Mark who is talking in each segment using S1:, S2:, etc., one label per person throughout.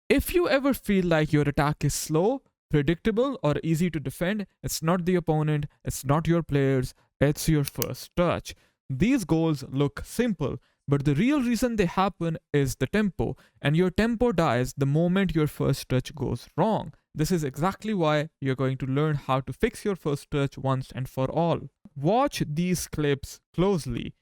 S1: If you ever feel like your attack is slow, predictable, or easy to defend, it's not the opponent, it's not your players, it's your first touch. These goals look simple, but the real reason they happen is the tempo, and your tempo dies the moment your first touch goes wrong. This is exactly why you're going to learn how to fix your first touch once and for all. Watch these clips closely.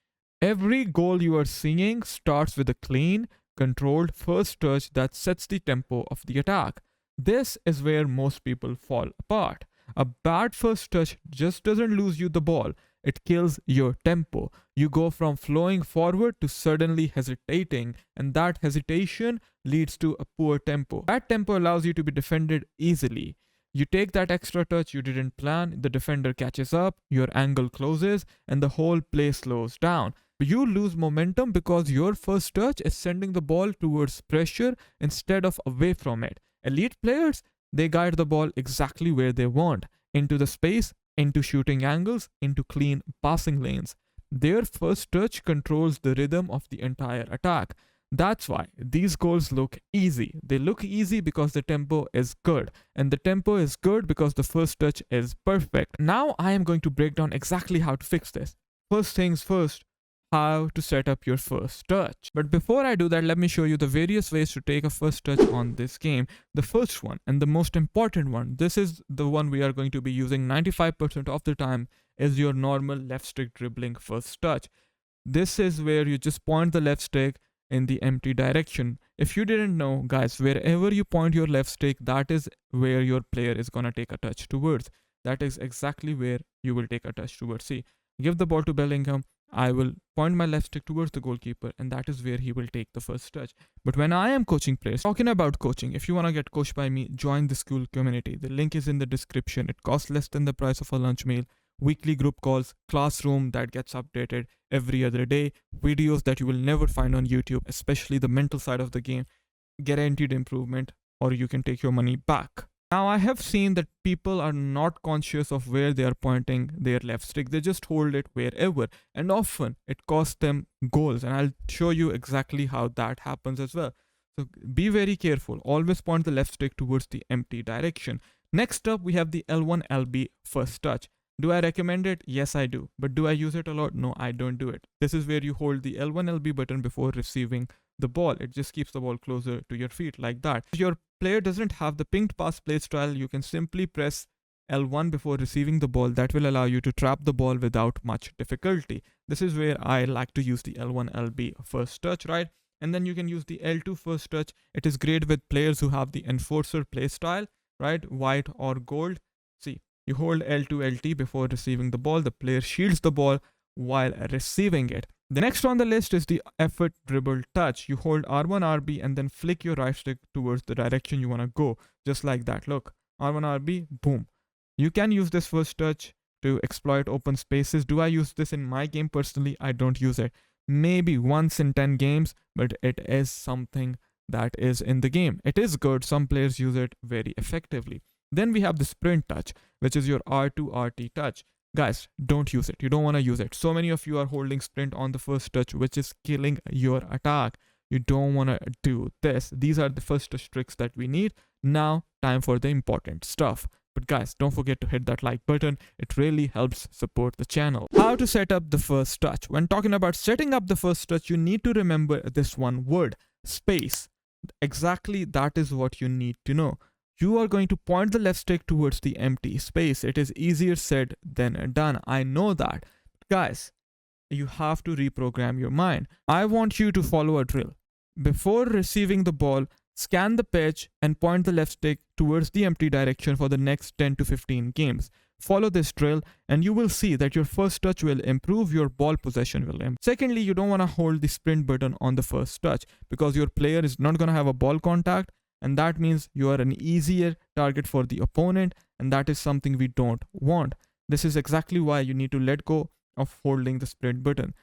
S1: Every goal you are seeing starts with a clean, controlled first touch that sets the tempo of the attack. This is where most people fall apart. A bad first touch just doesn't lose you the ball, it kills your tempo. You go from flowing forward to suddenly hesitating, and that hesitation leads to a poor tempo. That tempo allows you to be defended easily. You take that extra touch you didn't plan, the defender catches up, your angle closes, and the whole play slows down. You lose momentum because your first touch is sending the ball towards pressure instead of away from it. Elite players, they guide the ball exactly where they want, into the space, into shooting angles, into clean passing lanes. Their first touch controls the rhythm of the entire attack. That's why these goals look easy. They look easy because the tempo is good, and the tempo is good because the first touch is perfect. Now I am going to break down exactly how to fix this. First things first, how to set up your first touch. But before I do that, let me show you the various ways to take a first touch on this game. The first one and the most important one, this is the one we are going to be using 95% of the time, is your normal left stick dribbling first touch. This is where you just point the left stick in the empty direction. If you didn't know, guys, wherever you point your left stick, that is where your player is gonna take a touch towards. That is exactly where you will take a touch towards. See, give the ball to Bellingham, I will point my left stick towards the goalkeeper, and that is where he will take the first touch. But when I am coaching players, talking about coaching, if you want to get coached by me, join the school community. The link is in the description. It costs less than the price of a lunch meal. Weekly group calls, classroom that gets updated every other day, videos that you will never find on YouTube, especially the mental side of the game, guaranteed improvement, or you can take your money back. Now, I have seen that people are not conscious of where they are pointing their left stick. They just hold it wherever, and often it costs them goals. And I'll show you exactly how that happens as well. So be very careful. Always point the left stick towards the empty direction. Next up, we have the L1 LB first touch. Do I recommend it? Yes, I do. But do I use it a lot? No, I don't do it. This is where you hold the L1 LB button before receiving the ball. It just keeps the ball closer to your feet like that. If your player doesn't have the pinged pass play style, you can simply press L1 before receiving the ball. That will allow you to trap the ball without much difficulty. This is where I like to use the L1 LB first touch, right? And then you can use the L2 first touch. It is great with players who have the enforcer play style, right? White or gold. See, you hold L2 LT before receiving the ball. The player shields the ball while receiving it. The next on the list is the effort dribble touch. You hold R1 RB and then flick your right stick towards the direction you want to go. Just like that. Look, R1 RB, boom. You can use this first touch to exploit open spaces. Do I use this in my game personally? I don't use it. Maybe once in 10 games, but it is something that is in the game. It is good. Some players use it very effectively. Then we have the sprint touch, which is your R2 RT touch. Guys, don't use it. You don't want to use it. So many of you are holding sprint on the first touch, which is killing your attack. You don't want to do this. These are the first touch tricks that we need. Now, time for the important stuff. But guys, don't forget to hit that like button. It really helps support the channel. How to set up the first touch. When talking about setting up the first touch, you need to remember this one word, space. Exactly that is what you need to know. You are going to point the left stick towards the empty space. It is easier said than done. I know that. Guys, you have to reprogram your mind. I want you to follow a drill. Before receiving the ball, scan the pitch and point the left stick towards the empty direction for the next 10 to 15 games. Follow this drill and you will see that your first touch will improve, your ball possession will improve. Secondly, you don't want to hold the sprint button on the first touch because your player is not going to have a ball contact, and that means you are an easier target for the opponent, and that is something we don't want. This is exactly why you need to let go of holding the sprint button.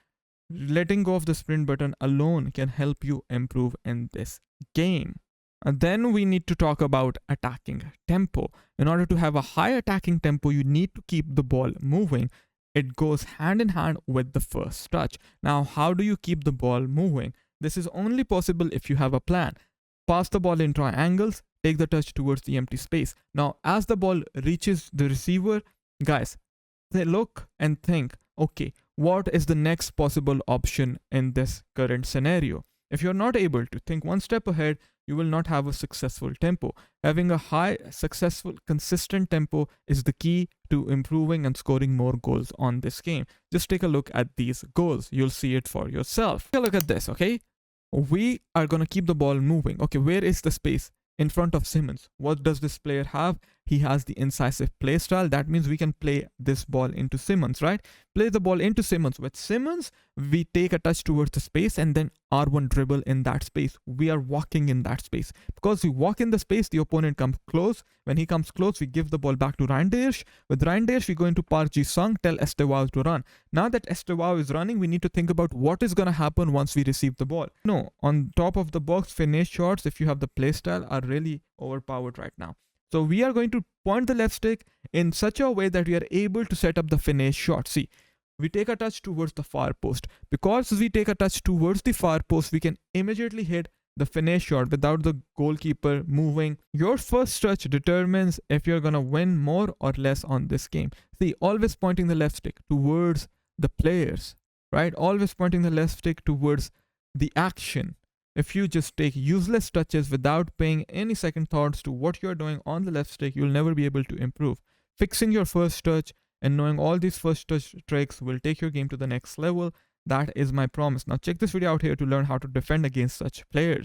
S1: Letting go of the sprint button alone can help you improve in this game. And then we need to talk about attacking tempo. In order to have a high attacking tempo, you need to keep the ball moving. It goes hand in hand with the first touch. Now, how do you keep the ball moving? This is only possible if you have a plan. pass the ball in triangles, take the touch towards the empty space. Now, as the ball reaches the receiver, guys, they look and think, okay, what is the next possible option in this current scenario? If you're not able to think one step ahead, you will not have a successful tempo. Having a high, successful, consistent tempo is the key to improving and scoring more goals on this game. Just take a look at these goals. You'll see it for yourself. Take a look at this, okay? We are going to keep the ball moving. Okay, where is the space? In front of Simmons. What does this player have? He has the incisive play style. That means we can play this ball into Simmons, right? Play the ball into Simmons. With Simmons, we take a touch towards the space and then R1 dribble in that space. We are walking in that space. Because we walk in the space, the opponent comes close. When he comes close, we give the ball back to Reinders. With Reinders, we go into Park Ji-sung, tell Estevao to run. Now that Estevao is running, we need to think about what is going to happen once we receive the ball. No, on top of the box, finish shots, if you have the play style, are really overpowered right now. So we are going to point the left stick in such a way that we are able to set up the finish shot. See, we take a touch towards the far post. Because we take a touch towards the far post, we can immediately hit the finish shot without the goalkeeper moving. Your first touch determines if you're going to win more or less on this game. See, always pointing the left stick towards the players, right? Always pointing the left stick towards the action. If you just take useless touches without paying any second thoughts to what you're doing on the left stick, you'll never be able to improve. Fixing your first touch and knowing all these first touch tricks will take your game to the next level. That is my promise. Now check this video out here to learn how to defend against such players.